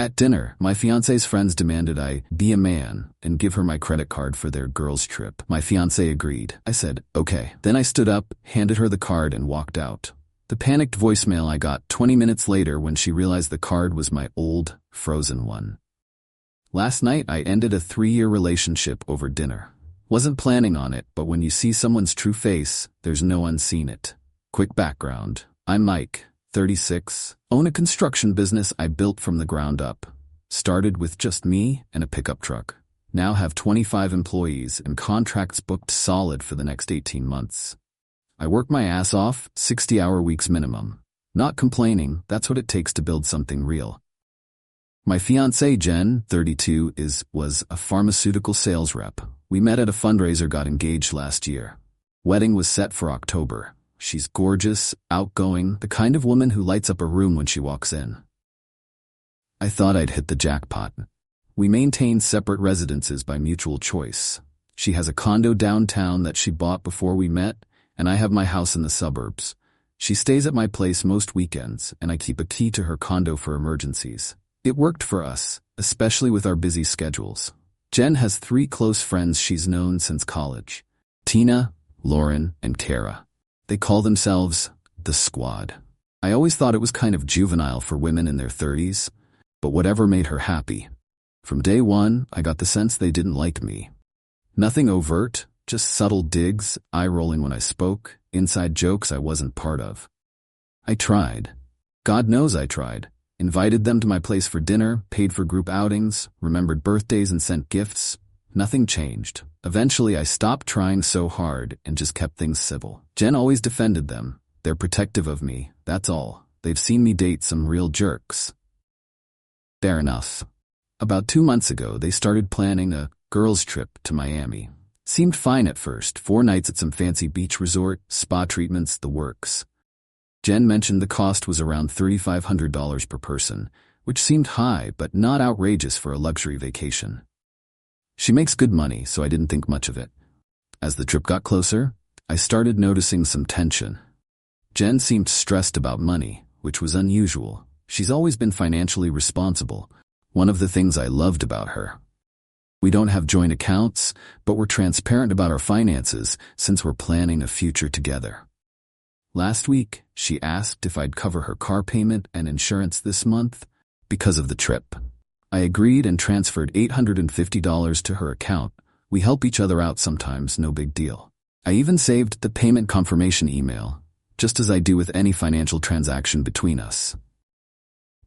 At dinner, my fiance's friends demanded I be a man and give her my credit card for their girls' trip. My fiance agreed. I said, okay. Then I stood up, handed her the card, and walked out. The panicked voicemail I got 20 minutes later when she realized the card was my old, frozen one. Last night, I ended a 3-year relationship over dinner. Wasn't planning on it, but when you see someone's true face, there's no unseen it. Quick background. I'm Mike, 36, own a construction business I built from the ground up. Started with just me and a pickup truck. Now have 25 employees and contracts booked solid for the next 18 months. I work my ass off, 60-hour weeks minimum. Not complaining, that's what it takes to build something real. My fiancée, Jen, 32, was a pharmaceutical sales rep. We met at a fundraiser, got engaged last year. Wedding was set for October. She's gorgeous, outgoing, the kind of woman who lights up a room when she walks in. I thought I'd hit the jackpot. We maintain separate residences by mutual choice. She has a condo downtown that she bought before we met, and I have my house in the suburbs. She stays at my place most weekends, and I keep a key to her condo for emergencies. It worked for us, especially with our busy schedules. Jen has 3 close friends she's known since college: Tina, Lauren, and Kara. They call themselves the Squad. I always thought it was kind of juvenile for women in their 30s, but whatever made her happy. From day one, I got the sense they didn't like me. Nothing overt, just subtle digs, eye-rolling when I spoke, inside jokes I wasn't part of. I tried. God knows I tried. Invited them to my place for dinner, paid for group outings, remembered birthdays and sent gifts. Nothing changed. Eventually, I stopped trying so hard and just kept things civil. Jen always defended them. They're protective of me, that's all. They've seen me date some real jerks. Fair enough. About 2 months ago, they started planning a girls' trip to Miami. Seemed fine at first, 4 nights at some fancy beach resort, spa treatments, the works. Jen mentioned the cost was around $3,500 per person, which seemed high but not outrageous for a luxury vacation. She makes good money, so I didn't think much of it. As the trip got closer, I started noticing some tension. Jen seemed stressed about money, which was unusual. She's always been financially responsible, one of the things I loved about her. We don't have joint accounts, but we're transparent about our finances since we're planning a future together. Last week, she asked if I'd cover her car payment and insurance this month because of the trip. I agreed and transferred $850 to her account. We help each other out sometimes, no big deal. I even saved the payment confirmation email, just as I do with any financial transaction between us.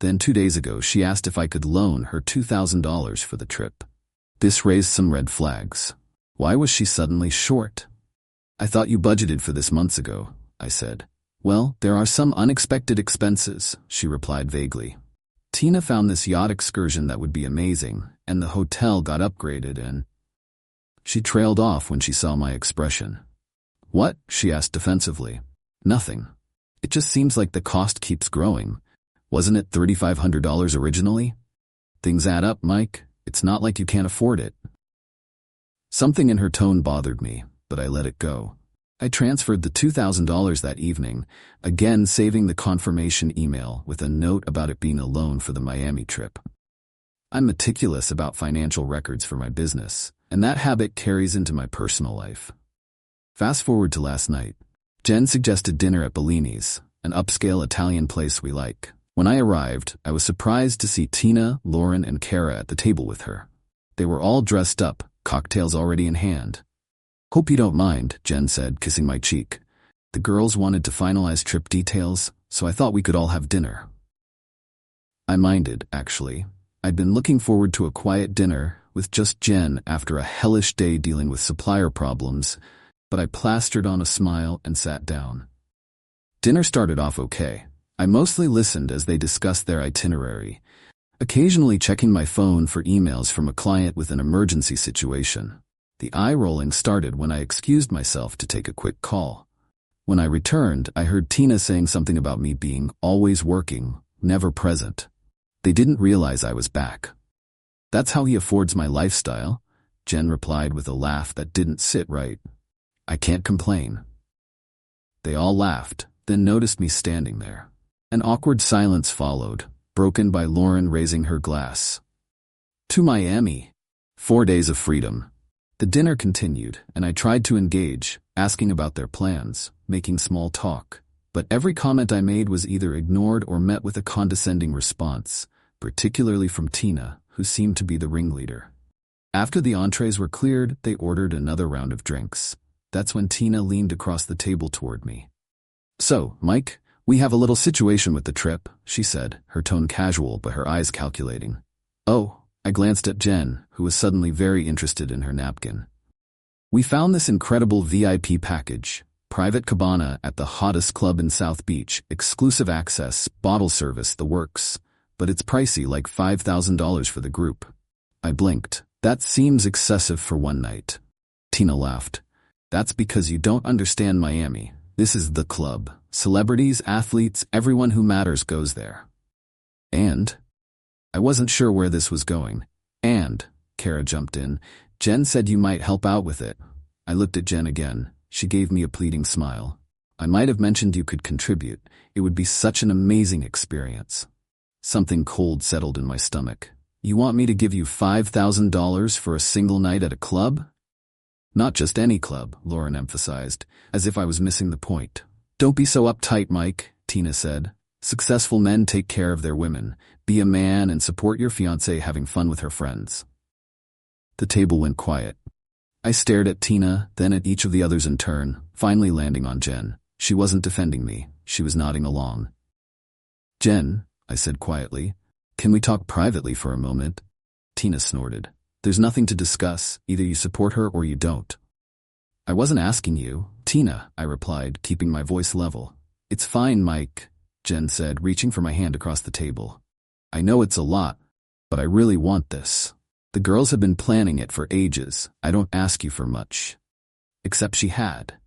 Then 2 days ago, she asked if I could loan her $2,000 for the trip. This raised some red flags. Why was she suddenly short? I thought you budgeted for this months ago, I said. Well, there are some unexpected expenses, she replied vaguely. Tina found this yacht excursion that would be amazing, and the hotel got upgraded and... She trailed off when she saw my expression. What? She asked defensively. Nothing. It just seems like the cost keeps growing. Wasn't it $3,500 originally? Things add up, Mike. It's not like you can't afford it. Something in her tone bothered me, but I let it go. I transferred the $2,000 that evening, again saving the confirmation email with a note about it being a loan for the Miami trip. I'm meticulous about financial records for my business, and that habit carries into my personal life. Fast forward to last night. Jen suggested dinner at Bellini's, an upscale Italian place we like. When I arrived, I was surprised to see Tina, Lauren, and Kara at the table with her. They were all dressed up, cocktails already in hand. Hope you don't mind, Jen said, kissing my cheek. The girls wanted to finalize trip details, so I thought we could all have dinner. I minded, actually. I'd been looking forward to a quiet dinner with just Jen after a hellish day dealing with supplier problems, but I plastered on a smile and sat down. Dinner started off okay. I mostly listened as they discussed their itinerary, occasionally checking my phone for emails from a client with an emergency situation. The eye-rolling started when I excused myself to take a quick call. When I returned, I heard Tina saying something about me being always working, never present. They didn't realize I was back. That's how he affords my lifestyle, Jen replied with a laugh that didn't sit right. I can't complain. They all laughed, then noticed me standing there. An awkward silence followed. broken by Lauren raising her glass. To Miami. 4 days of freedom. The dinner continued, and I tried to engage, asking about their plans, making small talk. But every comment I made was either ignored or met with a condescending response, particularly from Tina, who seemed to be the ringleader. After the entrees were cleared, they ordered another round of drinks. That's when Tina leaned across the table toward me. "So, Mike, we have a little situation with the trip," she said, her tone casual but her eyes calculating. "Oh," I glanced at Jen, who was suddenly very interested in her napkin. "We found this incredible VIP package. Private cabana at the hottest club in South Beach, exclusive access, bottle service, the works. But it's pricey, like $5,000 for the group." I blinked. "That seems excessive for one night." Tina laughed. "That's because you don't understand Miami. This is the club. Celebrities, athletes, everyone who matters goes there." "And?" I wasn't sure where this was going. "And," Kara jumped in, "Jen said you might help out with it." I looked at Jen again. She gave me a pleading smile. "I might have mentioned you could contribute. It would be such an amazing experience." Something cold settled in my stomach. "You want me to give you $5,000 for a single night at a club?" "Not just any club," Lauren emphasized, as if I was missing the point. "Don't be so uptight, Mike," Tina said. "Successful men take care of their women. Be a man and support your fiancé having fun with her friends." The table went quiet. I stared at Tina, then at each of the others in turn, finally landing on Jen. She wasn't defending me. She was nodding along. "Jen," I said quietly, "can we talk privately for a moment?" Tina snorted. "There's nothing to discuss. Either you support her or you don't." "I wasn't asking you, Tina," I replied, keeping my voice level. "It's fine, Mike," Jen said, reaching for my hand across the table. "I know it's a lot, but I really want this. The girls have been planning it for ages. I don't ask you for much." Except she had.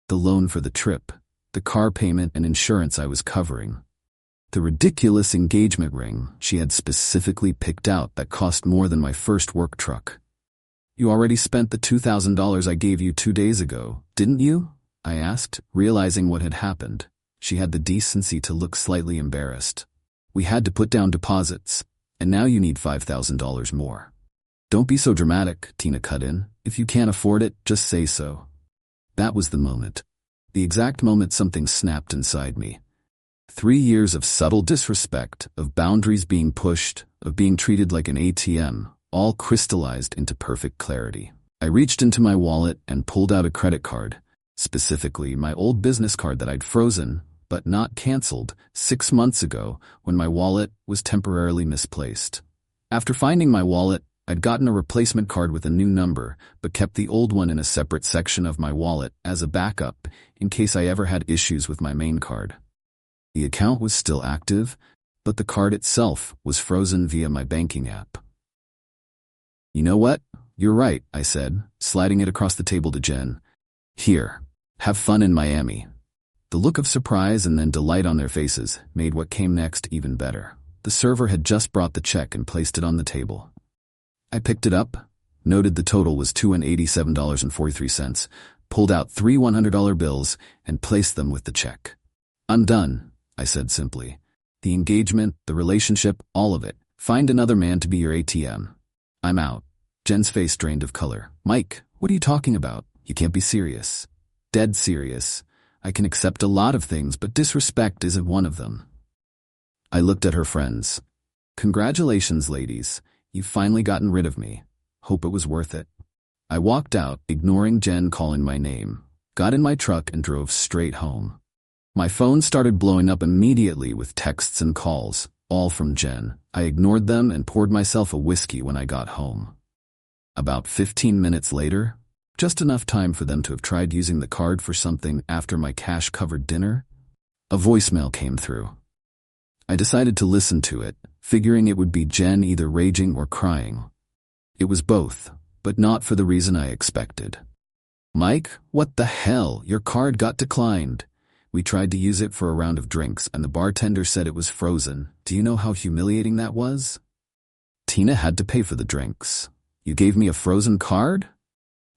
The loan for the trip, the car payment and insurance I was covering. The ridiculous engagement ring she had specifically picked out that cost more than my first work truck. "You already spent the $2,000 I gave you 2 days ago, didn't you?" I asked, realizing what had happened. She had the decency to look slightly embarrassed. "We had to put down deposits, and now you need $5,000 more." "Don't be so dramatic," Tina cut in. "If you can't afford it, just say so." That was the moment. The exact moment something snapped inside me. 3 years of subtle disrespect, of boundaries being pushed, of being treated like an ATM, all crystallized into perfect clarity. I reached into my wallet and pulled out a credit card, specifically my old business card that I'd frozen, but not canceled, 6 months ago when my wallet was temporarily misplaced. After finding my wallet, I'd gotten a replacement card with a new number, but kept the old one in a separate section of my wallet as a backup in case I ever had issues with my main card. The account was still active, but the card itself was frozen via my banking app. "You know what? You're right," I said, sliding it across the table to Jen. "Here, have fun in Miami." The look of surprise and then delight on their faces made what came next even better. The server had just brought the check and placed it on the table. I picked it up, noted the total was $287.43, pulled out 3 $100 bills, and placed them with the check. "I'm done," I said simply. "The engagement, the relationship, all of it. Find another man to be your ATM. I'm out." Jen's face drained of color. "Mike, what are you talking about? You can't be serious." "Dead serious. I can accept a lot of things, but disrespect isn't one of them." I looked at her friends. "Congratulations, ladies. You've finally gotten rid of me. Hope it was worth it." I walked out, ignoring Jen calling my name, got in my truck and drove straight home. My phone started blowing up immediately with texts and calls, all from Jen. I ignored them and poured myself a whiskey when I got home. About 15 minutes later, just enough time for them to have tried using the card for something after my cash-covered dinner, a voicemail came through. I decided to listen to it, figuring it would be Jen either raging or crying. It was both, but not for the reason I expected. "Mike, what the hell? Your card got declined. We tried to use it for a round of drinks and the bartender said it was frozen. Do you know how humiliating that was? Tina had to pay for the drinks. You gave me a frozen card?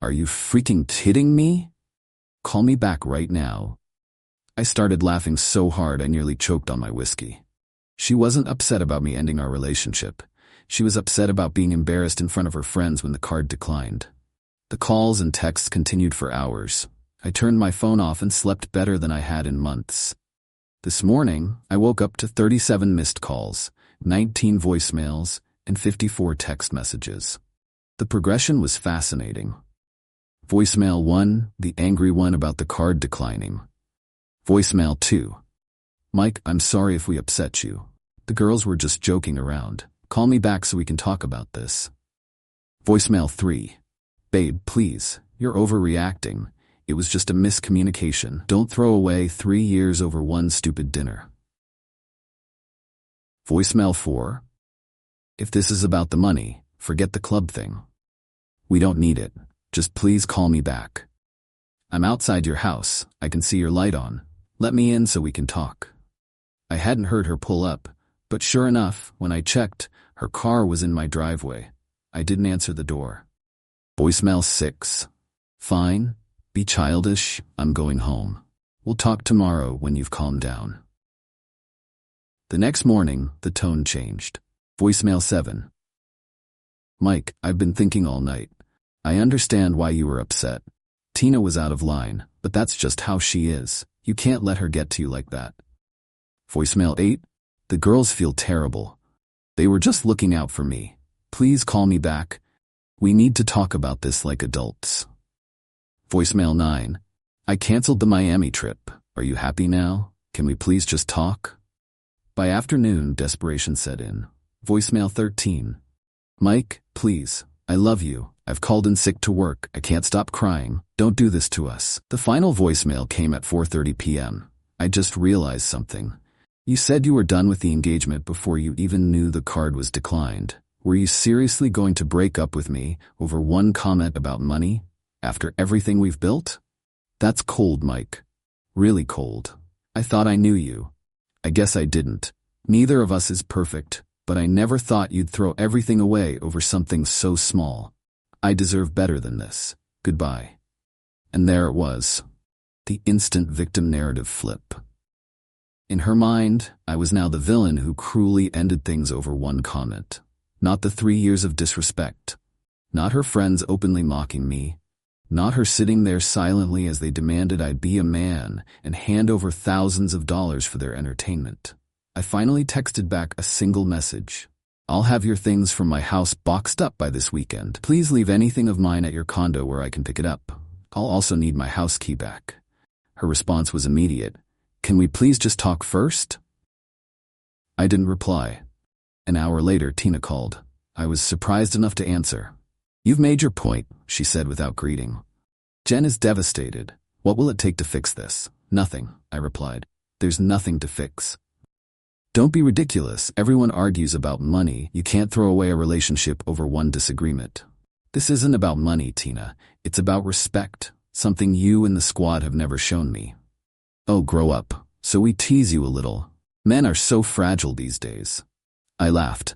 Are you freaking kidding me? Call me back right now." I started laughing so hard I nearly choked on my whiskey. She wasn't upset about me ending our relationship. She was upset about being embarrassed in front of her friends when the card declined. The calls and texts continued for hours. I turned my phone off and slept better than I had in months. This morning, I woke up to 37 missed calls, 19 voicemails, and 54 text messages. The progression was fascinating. Voicemail 1, the angry one about the card declining. Voicemail 2. Mike, I'm sorry if we upset you. The girls were just joking around. Call me back so we can talk about this. Voicemail 3. Babe, please, you're overreacting. It was just a miscommunication. Don't throw away 3 years over one stupid dinner. Voicemail 4. If this is about the money, forget the club thing. We don't need it. Just please call me back. I'm outside your house. I can see your light on. Let me in so we can talk. I hadn't heard her pull up, but sure enough, when I checked, her car was in my driveway. I didn't answer the door. Voicemail 6. Fine. Be childish. I'm going home. We'll talk tomorrow when you've calmed down. The next morning, the tone changed. Voicemail 7. Mike, I've been thinking all night. I understand why you were upset. Tina was out of line, but that's just how she is. You can't let her get to you like that. Voicemail 8. The girls feel terrible. They were just looking out for me. Please call me back. We need to talk about this like adults. Voicemail 9. I canceled the Miami trip. Are you happy now? Can we please just talk? By afternoon, desperation set in. Voicemail 13. Mike, please. I love you. I've called in sick to work. I can't stop crying. Don't do this to us. The final voicemail came at 4:30 p.m. I just realized something. You said you were done with the engagement before you even knew the card was declined. Were you seriously going to break up with me over one comment about money? After everything we've built? That's cold, Mike. Really cold. I thought I knew you. I guess I didn't. Neither of us is perfect, but I never thought you'd throw everything away over something so small. I deserve better than this. Goodbye. And there it was. The instant victim narrative flip. In her mind, I was now the villain who cruelly ended things over one comment. Not the 3 years of disrespect. Not her friends openly mocking me. Not her sitting there silently as they demanded I be a man and hand over thousands of dollars for their entertainment. I finally texted back a single message. I'll have your things from my house boxed up by this weekend. Please leave anything of mine at your condo where I can pick it up. I'll also need my house key back. Her response was immediate. Can we please just talk first? I didn't reply. An hour later, Tina called. I was surprised enough to answer. You've made your point, she said without greeting. Jen is devastated. What will it take to fix this? Nothing, I replied. There's nothing to fix. Don't be ridiculous. Everyone argues about money. You can't throw away a relationship over one disagreement. This isn't about money, Tina. It's about respect, something you and the squad have never shown me. Oh, grow up. So we tease you a little. Men are so fragile these days. I laughed.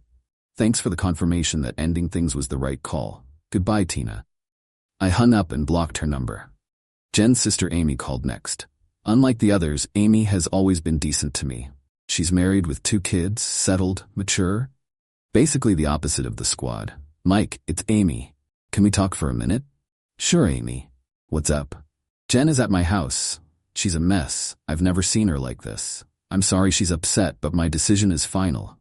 Thanks for the confirmation that ending things was the right call. Goodbye, Tina. I hung up and blocked her number. Jen's sister Amy called next. Unlike the others, Amy has always been decent to me. She's married with 2 kids, settled, mature. Basically the opposite of the squad. Mike, it's Amy. Can we talk for a minute? Sure, Amy. What's up? Jen is at my house. She's a mess. I've never seen her like this. I'm sorry she's upset, but my decision is final.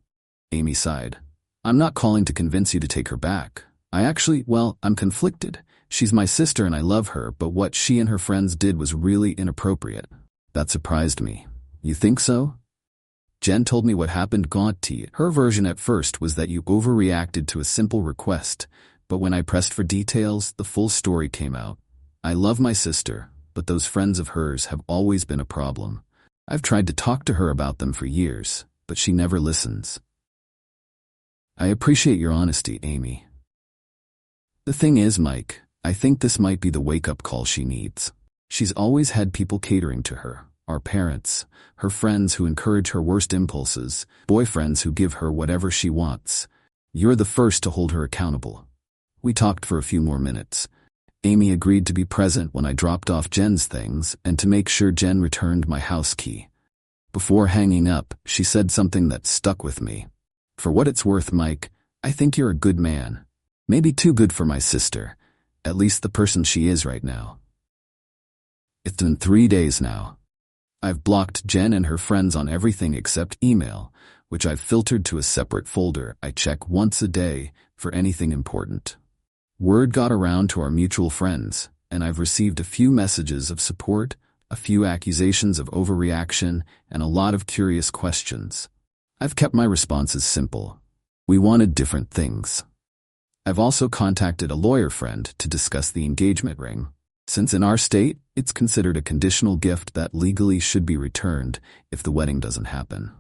Amy sighed. I'm not calling to convince you to take her back. I'm conflicted. She's my sister and I love her, but what she and her friends did was really inappropriate. That surprised me. You think so? Jen told me what happened. Her version at first was that you overreacted to a simple request, but when I pressed for details, the full story came out. I love my sister, but those friends of hers have always been a problem. I've tried to talk to her about them for years, but she never listens. I appreciate your honesty, Amy. The thing is, Mike, I think this might be the wake-up call she needs. She's always had people catering to her, our parents, her friends who encourage her worst impulses, boyfriends who give her whatever she wants. You're the first to hold her accountable. We talked for a few more minutes. Amy agreed to be present when I dropped off Jen's things and to make sure Jen returned my house key. Before hanging up, she said something that stuck with me. "For what it's worth, Mike, I think you're a good man. Maybe too good for my sister, at least the person she is right now." It's been 3 days now. I've blocked Jen and her friends on everything except email, which I've filtered to a separate folder I check once a day for anything important. Word got around to our mutual friends, and I've received a few messages of support, a few accusations of overreaction, and a lot of curious questions. I've kept my responses simple. We wanted different things. I've also contacted a lawyer friend to discuss the engagement ring, since in our state, it's considered a conditional gift that legally should be returned if the wedding doesn't happen.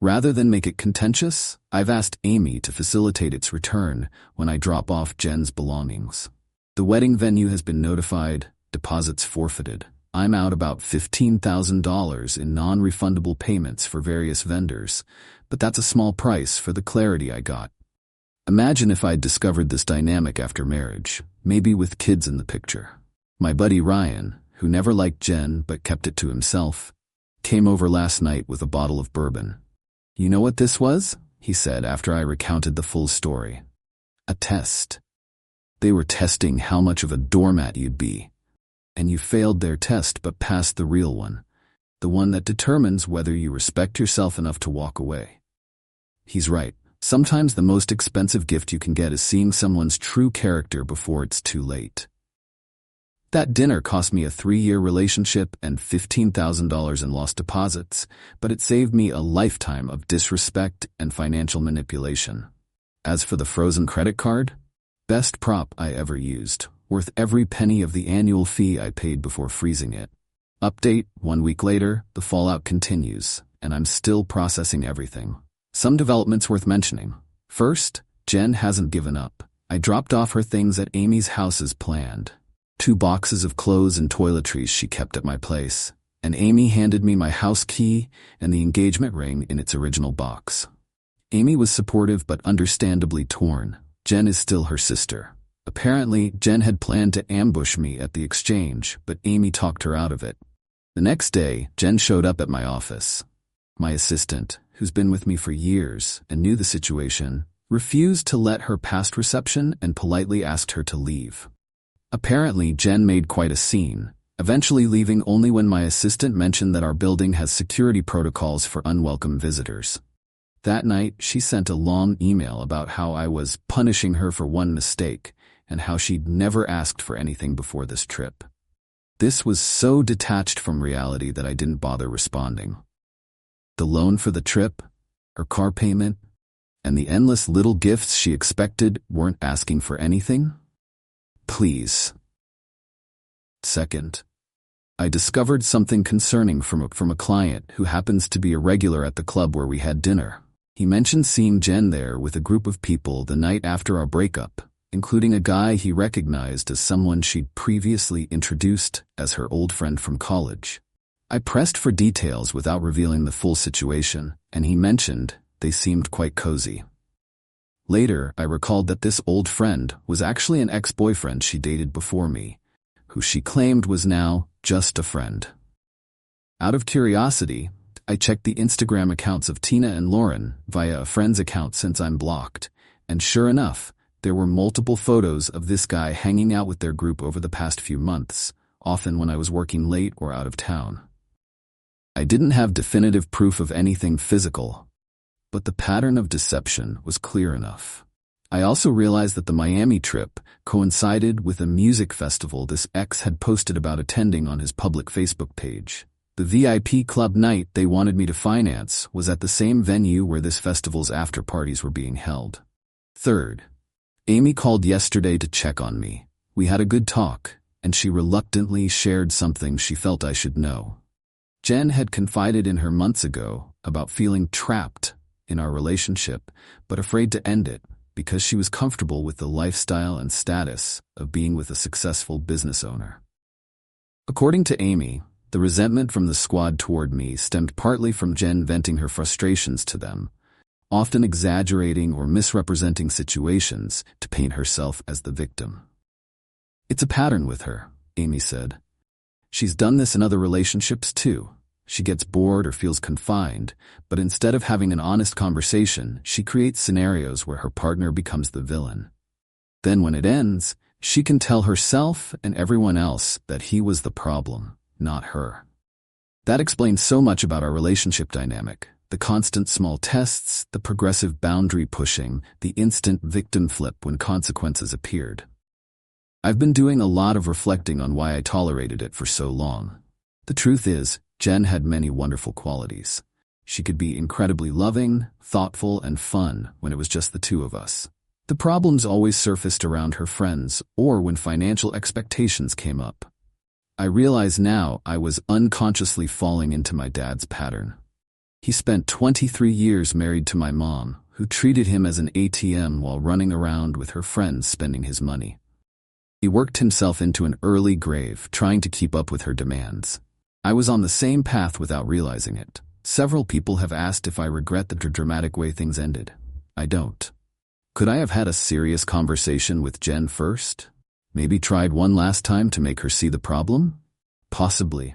Rather than make it contentious, I've asked Amy to facilitate its return when I drop off Jen's belongings. The wedding venue has been notified, deposits forfeited. I'm out about $15,000 in non-refundable payments for various vendors, but that's a small price for the clarity I got. Imagine if I'd discovered this dynamic after marriage, maybe with kids in the picture. My buddy Ryan, who never liked Jen but kept it to himself, came over last night with a bottle of bourbon. "You know what this was?" he said after I recounted the full story. "A test. They were testing how much of a doormat you'd be. And you failed their test but passed the real one, the one that determines whether you respect yourself enough to walk away." He's right. Sometimes the most expensive gift you can get is seeing someone's true character before it's too late. That dinner cost me a 3-year relationship and $15,000 in lost deposits, but it saved me a lifetime of disrespect and financial manipulation. As for the frozen credit card, best prop I ever used, worth every penny of the annual fee I paid before freezing it. Update: 1 week later, the fallout continues, and I'm still processing everything. Some developments worth mentioning. First, Jen hasn't given up. I dropped off her things at Amy's house as planned. 2 boxes of clothes and toiletries she kept at my place, and Amy handed me my house key and the engagement ring in its original box. Amy was supportive but understandably torn. Jen is still her sister. Apparently, Jen had planned to ambush me at the exchange, but Amy talked her out of it. The next day, Jen showed up at my office. My assistant, who's been with me for years and knew the situation, refused to let her past reception and politely asked her to leave. Apparently, Jen made quite a scene, eventually leaving only when my assistant mentioned that our building has security protocols for unwelcome visitors. That night, she sent a long email about how I was punishing her for one mistake and how she'd never asked for anything before this trip. This was so detached from reality that I didn't bother responding. The loan for the trip, her car payment, and the endless little gifts she expected weren't asking for anything? Please. Second, I discovered something concerning from a client who happens to be a regular at the club where we had dinner. He mentioned seeing Jen there with a group of people the night after our breakup, including a guy he recognized as someone she'd previously introduced as her old friend from college. I pressed for details without revealing the full situation, and he mentioned they seemed quite cozy. Later, I recalled that this old friend was actually an ex-boyfriend she dated before me, who she claimed was now just a friend. Out of curiosity, I checked the Instagram accounts of Tina and Lauren via a friend's account since I'm blocked, and sure enough, there were multiple photos of this guy hanging out with their group over the past few months, often when I was working late or out of town. I didn't have definitive proof of anything physical, but the pattern of deception was clear enough. I also realized that the Miami trip coincided with a music festival this ex had posted about attending on his public Facebook page. The VIP club night they wanted me to finance was at the same venue where this festival's after-parties were being held. Third, Amy called yesterday to check on me. We had a good talk, and she reluctantly shared something she felt I should know. Jen had confided in her months ago about feeling trapped in our relationship, but afraid to end it because she was comfortable with the lifestyle and status of being with a successful business owner. According to Amy, the resentment from the squad toward me stemmed partly from Jen venting her frustrations to them, often exaggerating or misrepresenting situations to paint herself as the victim. It's a pattern with her, Amy said. She's done this in other relationships too. She gets bored or feels confined, but instead of having an honest conversation, she creates scenarios where her partner becomes the villain. Then when it ends, she can tell herself and everyone else that he was the problem, not her. That explains so much about our relationship dynamic. The constant small tests, the progressive boundary pushing, the instant victim flip when consequences appeared. I've been doing a lot of reflecting on why I tolerated it for so long. The truth is, Jen had many wonderful qualities. She could be incredibly loving, thoughtful, and fun when it was just the two of us. The problems always surfaced around her friends or when financial expectations came up. I realize now I was unconsciously falling into my dad's pattern. He spent 23 years married to my mom, who treated him as an ATM while running around with her friends spending his money. He worked himself into an early grave, trying to keep up with her demands. I was on the same path without realizing it. Several people have asked if I regret the dramatic way things ended. I don't. Could I have had a serious conversation with Jen first? Maybe tried one last time to make her see the problem? Possibly.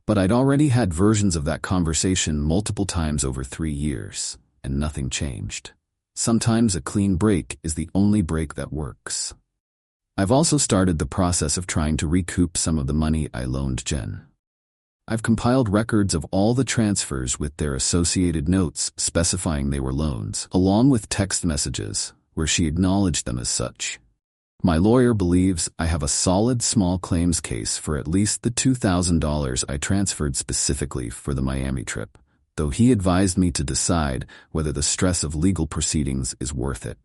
But I'd already had versions of that conversation multiple times over 3 years, and nothing changed. Sometimes a clean break is the only break that works. I've also started the process of trying to recoup some of the money I loaned Jen. I've compiled records of all the transfers with their associated notes specifying they were loans, along with text messages where she acknowledged them as such. My lawyer believes I have a solid small claims case for at least the $2,000 I transferred specifically for the Miami trip, though he advised me to decide whether the stress of legal proceedings is worth it.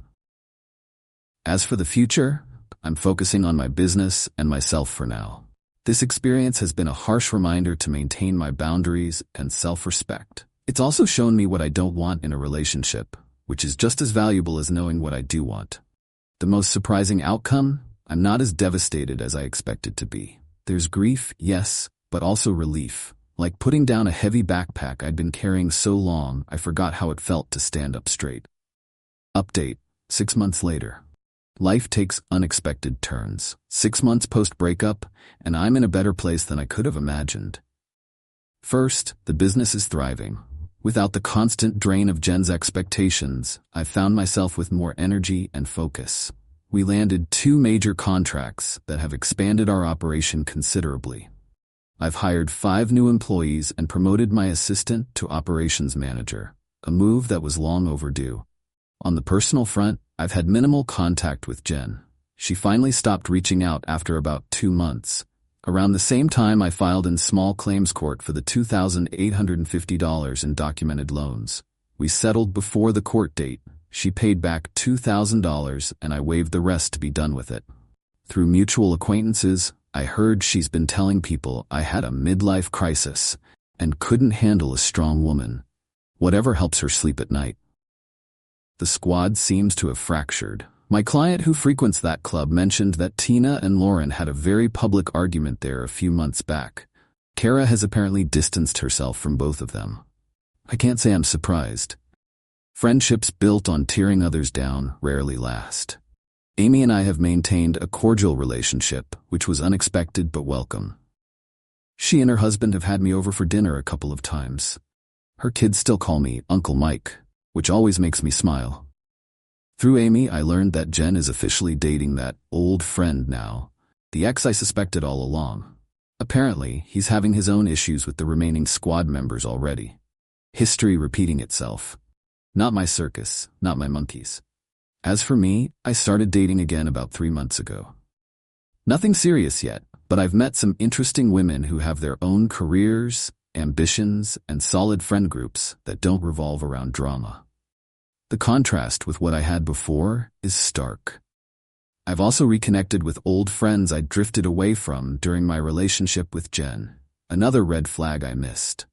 As for the future, I'm focusing on my business and myself for now. This experience has been a harsh reminder to maintain my boundaries and self-respect. It's also shown me what I don't want in a relationship, which is just as valuable as knowing what I do want. The most surprising outcome? I'm not as devastated as I expected to be. There's grief, yes, but also relief. Like putting down a heavy backpack I'd been carrying so long, I forgot how it felt to stand up straight. Update: 6 months later. Life takes unexpected turns. 6 months post-breakup, and I'm in a better place than I could have imagined. First, the business is thriving. Without the constant drain of Jen's expectations, I found myself with more energy and focus. We landed 2 major contracts that have expanded our operation considerably. I've hired 5 new employees and promoted my assistant to operations manager, a move that was long overdue. On the personal front, I've had minimal contact with Jen. She finally stopped reaching out after about 2 months. Around the same time, I filed in small claims court for the $2,850 in documented loans. We settled before the court date. She paid back $2,000 and I waived the rest to be done with it. Through mutual acquaintances, I heard she's been telling people I had a midlife crisis and couldn't handle a strong woman. Whatever helps her sleep at night. The squad seems to have fractured. My client who frequents that club mentioned that Tina and Lauren had a very public argument there a few months back. Kara has apparently distanced herself from both of them. I can't say I'm surprised. Friendships built on tearing others down rarely last. Amy and I have maintained a cordial relationship, which was unexpected but welcome. She and her husband have had me over for dinner a couple of times. Her kids still call me Uncle Mike, which always makes me smile. Through Amy, I learned that Jen is officially dating that old friend now, the ex I suspected all along. Apparently, he's having his own issues with the remaining squad members already. History repeating itself. Not my circus, not my monkeys. As for me, I started dating again about 3 months ago. Nothing serious yet, but I've met some interesting women who have their own careers, ambitions, and solid friend groups that don't revolve around drama. The contrast with what I had before is stark. I've also reconnected with old friends I drifted away from during my relationship with Jen, another red flag I missed.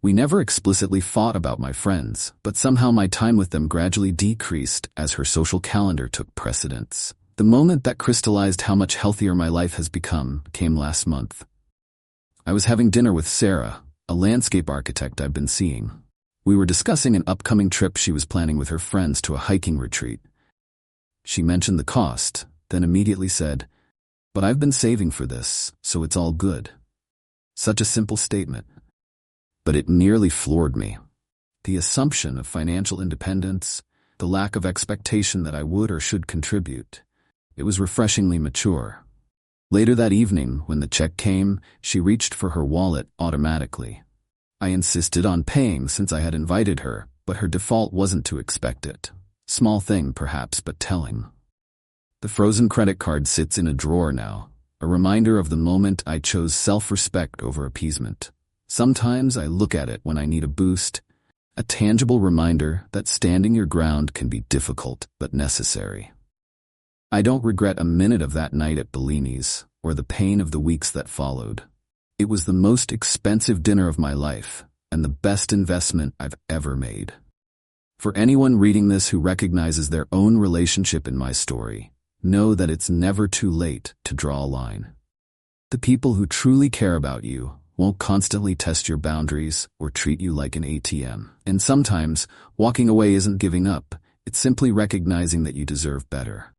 We never explicitly fought about my friends, but somehow my time with them gradually decreased as her social calendar took precedence. The moment that crystallized how much healthier my life has become came last month. I was having dinner with Sarah, a landscape architect I've been seeing. We were discussing an upcoming trip she was planning with her friends to a hiking retreat. She mentioned the cost, then immediately said, "But I've been saving for this, so it's all good." Such a simple statement. but it nearly floored me. The assumption of financial independence, the lack of expectation that I would or should contribute. It was refreshingly mature. Later that evening, when the check came, she reached for her wallet automatically. I insisted on paying since I had invited her, but her default wasn't to expect it. Small thing, perhaps, but telling. The frozen credit card sits in a drawer now, a reminder of the moment I chose self-respect over appeasement. Sometimes I look at it when I need a boost, a tangible reminder that standing your ground can be difficult but necessary. I don't regret a minute of that night at Bellini's, or the pain of the weeks that followed. It was the most expensive dinner of my life, and the best investment I've ever made. For anyone reading this who recognizes their own relationship in my story, know that it's never too late to draw a line. The people who truly care about you won't constantly test your boundaries or treat you like an ATM. And sometimes, walking away isn't giving up, it's simply recognizing that you deserve better.